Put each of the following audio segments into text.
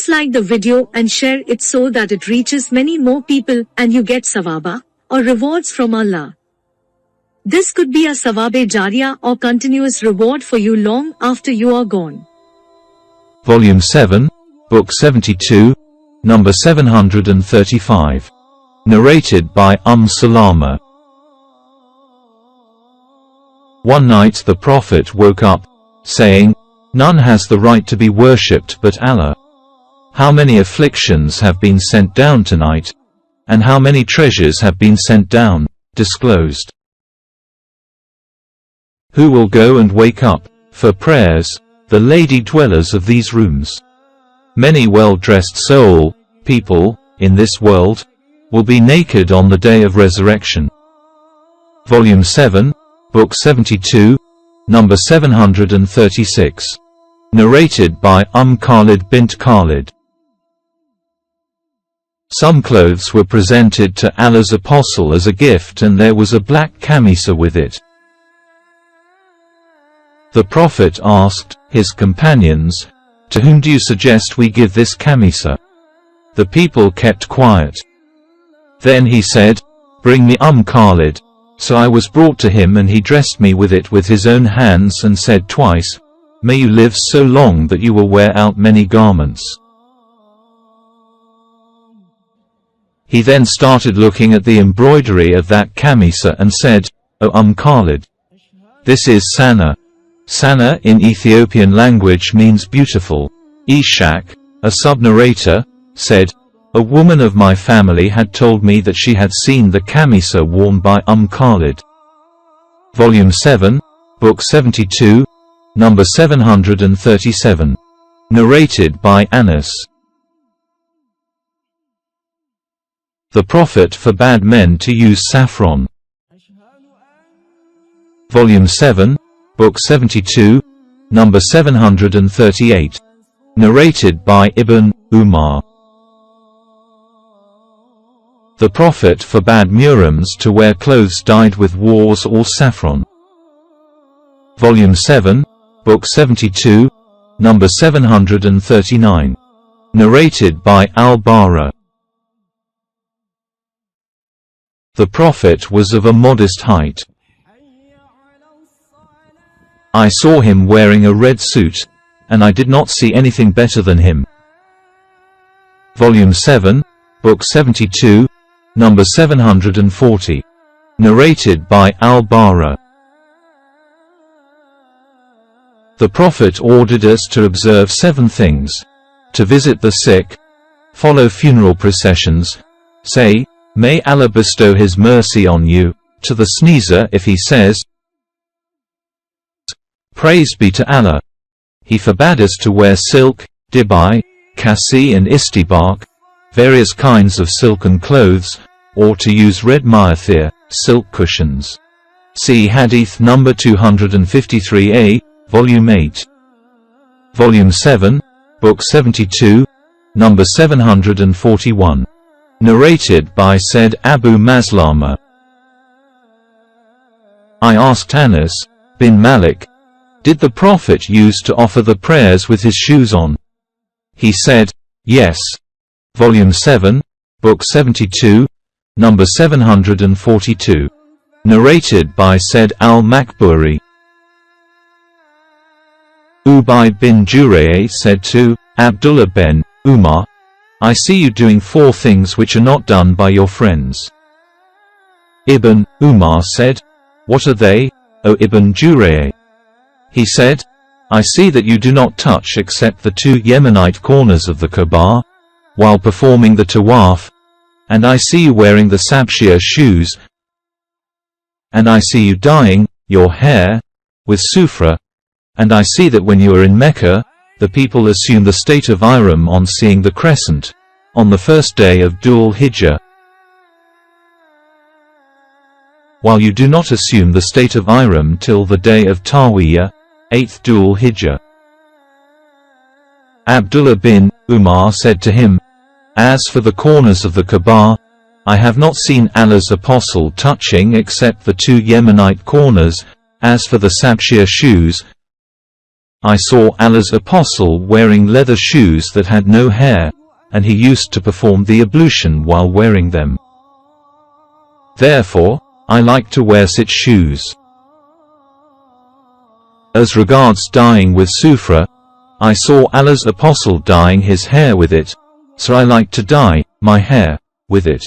Please like the video and share it so that it reaches many more people and you get sawaba, or rewards from Allah. This could be a sawabe jariya or continuous reward for you long after you are gone. Volume 7, Book 72, number 735. Narrated by Salama. One night the Prophet woke up, saying, "None has the right to be worshipped but Allah. How many afflictions have been sent down tonight, and how many treasures have been sent down, disclosed. Who will go and wake up, for prayers, the lady dwellers of these rooms? Many well-dressed people, in this world, will be naked on the day of resurrection." Volume 7, Book 72, number 736. Narrated by Khalid bint Khalid. Some clothes were presented to Allah's apostle as a gift, and there was a black camisa with it. The Prophet asked his companions, "To whom do you suggest we give this camisa?" The people kept quiet. Then he said, "Bring me Khalid." So I was brought to him, and he dressed me with it with his own hands and said twice, "May you live so long that you will wear out many garments." He then started looking at the embroidery of that camisa and said, "O Khalid, this is Sana." Sana in Ethiopian language means beautiful. Ishaq, a sub-narrator, said, "A woman of my family had told me that she had seen the camisa worn by Khalid." Volume 7, Book 72, number 737. Narrated by Anas. The Prophet forbade men to use saffron. Volume 7, Book 72, number 738. Narrated by Ibn Umar. The Prophet forbade Murims to wear clothes dyed with wars or saffron. Volume 7, Book 72, number 739. Narrated by Al-Bara. The Prophet was of a modest height. I saw him wearing a red suit, and I did not see anything better than him. Volume 7, Book 72, number 740. Narrated by Al-Bara. The Prophet ordered us to observe 7 things: to visit the sick, follow funeral processions, say, "May Allah bestow His mercy on you," to the sneezer if he says, "Praise be to Allah." He forbade us to wear silk, dibai, kasi and istibak, various kinds of silken clothes, or to use red ma'athir, silk cushions. See Hadith number 253a, Volume 8. Volume 7, Book 72, number 741. Narrated by said Abu Maslama. I asked Anas bin Malik, "Did the Prophet used to offer the prayers with his shoes on?" He said, "Yes." Volume 7, Book 72, number 742. Narrated by said Al-Makburi. Ubay bin Jurayy said to Abdullah bin Umar, "I see you doing 4 things which are not done by your friends." Ibn Umar said, "What are they, O Ibn Jurayy?" He said, "I see that you do not touch except the 2 Yemenite corners of the Kaaba, while performing the tawaf, and I see you wearing the sabshia shoes, and I see you dyeing your hair with sufra, and I see that when you are in Mecca, the people assume the state of Ihram on seeing the crescent, on the first day of Dhul Hijjah, while you do not assume the state of Ihram till the day of Tarwiyah, 8th Dhul Hijjah." Abdullah bin Umar said to him, "As for the corners of the Kaaba, I have not seen Allah's apostle touching except the 2 Yemenite corners. As for the sabshia shoes, I saw Allah's apostle wearing leather shoes that had no hair, and he used to perform the ablution while wearing them. Therefore, I like to wear such shoes. As regards dyeing with sufra, I saw Allah's apostle dyeing his hair with it, so I like to dye my hair with it.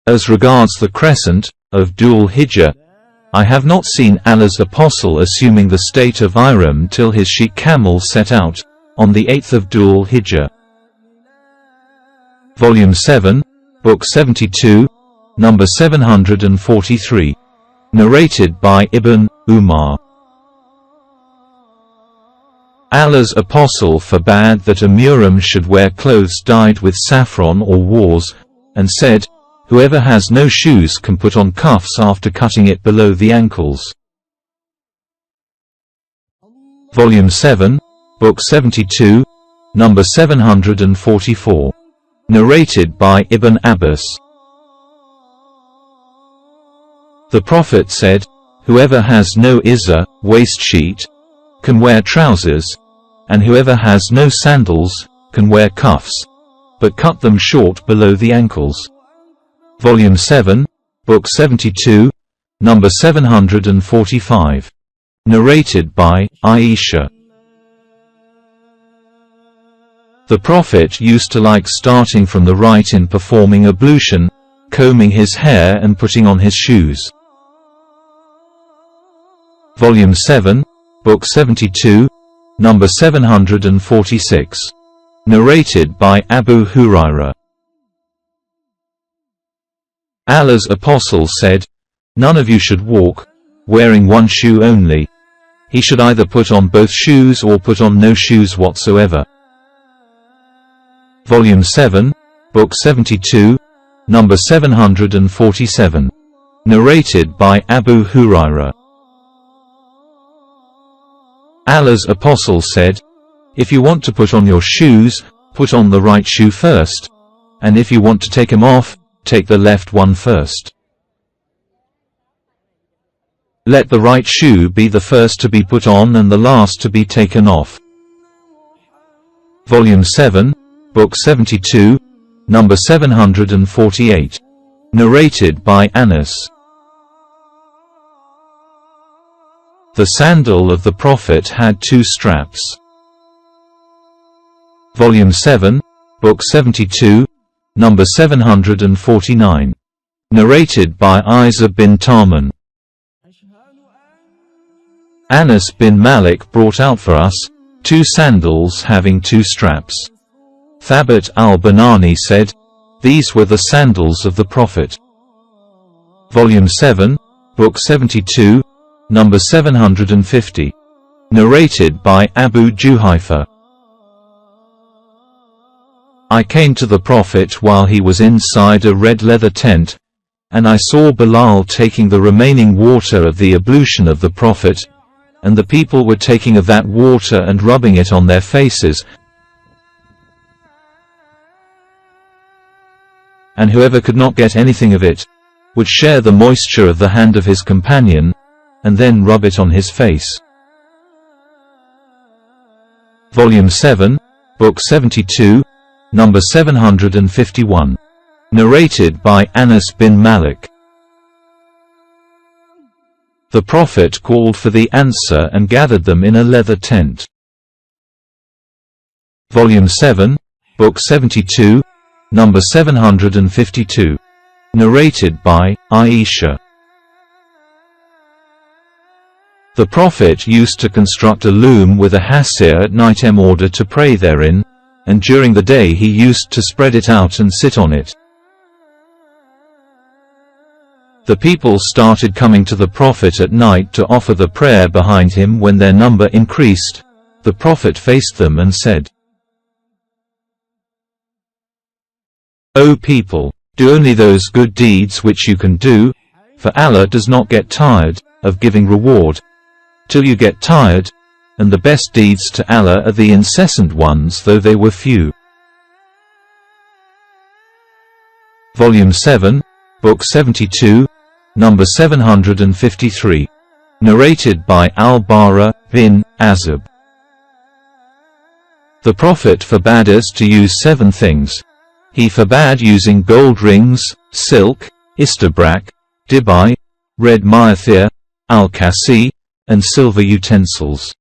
As regards the crescent of Dhul Hijjah, I have not seen Allah's apostle assuming the state of ihram till his sheikh camel set out on the 8th of Dhul Hijjah. Volume 7, Book 72, number 743. Narrated by Ibn Umar. Allah's apostle forbade that a Muhrim should wear clothes dyed with saffron or wars, and said, whoever has no shoes can put on cuffs after cutting it below the ankles. Volume 7, Book 72, number 744. Narrated by Ibn Abbas. The Prophet said, whoever has no izar, waist sheet, can wear trousers, and whoever has no sandals, can wear cuffs, but cut them short below the ankles. Volume 7, Book 72, number 745. Narrated by Aisha. The Prophet used to like starting from the right in performing ablution, combing his hair and putting on his shoes. Volume 7, Book 72, number 746. Narrated by Abu Hurairah. Allah's apostle said, none of you should walk, wearing one shoe only. He should either put on both shoes or put on no shoes whatsoever. Volume 7, Book 72, number 747. Narrated by Abu Hurairah. Allah's apostle said, if you want to put on your shoes, put on the right shoe first, and if you want to take them off, take the left one first. Let the right shoe be the first to be put on and the last to be taken off. Volume 7, Book 72, number 748. Narrated by Anas. The sandal of the Prophet had 2 straps. Volume 7, Book 72, number 749. Narrated by Isa bin Tarman. Anas bin Malik brought out for us 2 sandals having 2 straps. Thabit al-Banani said, these were the sandals of the Prophet. Volume 7, Book 72, number 750. Narrated by Abu Juhayfa. I came to the Prophet while he was inside a red leather tent, and I saw Bilal taking the remaining water of the ablution of the Prophet, and the people were taking of that water and rubbing it on their faces, and whoever could not get anything of it, would share the moisture of the hand of his companion, and then rub it on his face. Volume 7, Book 72, number 751. Narrated by Anas bin Malik. The Prophet called for the Ansar and gathered them in a leather tent. Volume 7, Book 72, number 752. Narrated by Aisha. The Prophet used to construct a loom with a hasir at night in order to pray therein, and during the day he used to spread it out and sit on it. The people started coming to the Prophet at night to offer the prayer behind him. When their number increased, the Prophet faced them and said, O people, do only those good deeds which you can do, for Allah does not get tired of giving reward till you get tired, and the best deeds to Allah are the incessant ones, though they were few. Volume 7, Book 72, number 753. Narrated by Al-Bara bin Azib. The Prophet forbade us to use 7 things. He forbade using gold rings, silk, istabrak, dibai, red ma'athir, al-kasi, and silver utensils.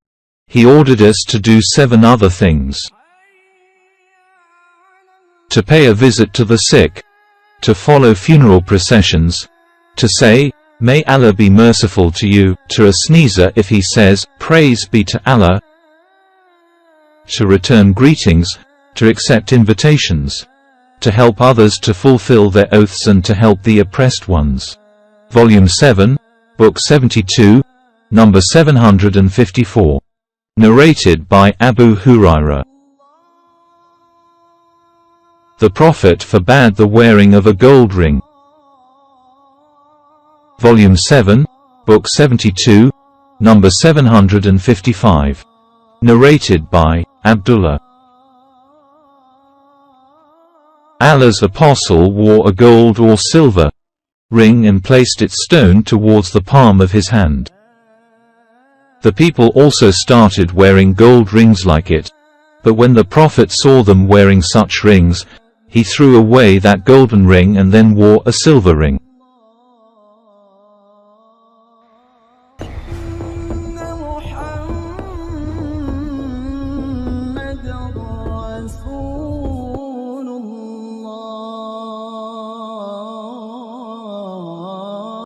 He ordered us to do 7 other things. To pay a visit to the sick, to follow funeral processions, to say, "May Allah be merciful to you," to a sneezer if he says, "Praise be to Allah," to return greetings, to accept invitations, to help others to fulfill their oaths and to help the oppressed ones. Volume 7, Book 72, number 754. Narrated by Abu Hurairah. The Prophet forbade the wearing of a gold ring. Volume 7, Book 72, number 755. Narrated by Abdullah. Allah's apostle wore a gold or silver ring and placed its stone towards the palm of his hand. The people also started wearing gold rings like it, but when the Prophet saw them wearing such rings, he threw away that golden ring and then wore a silver ring.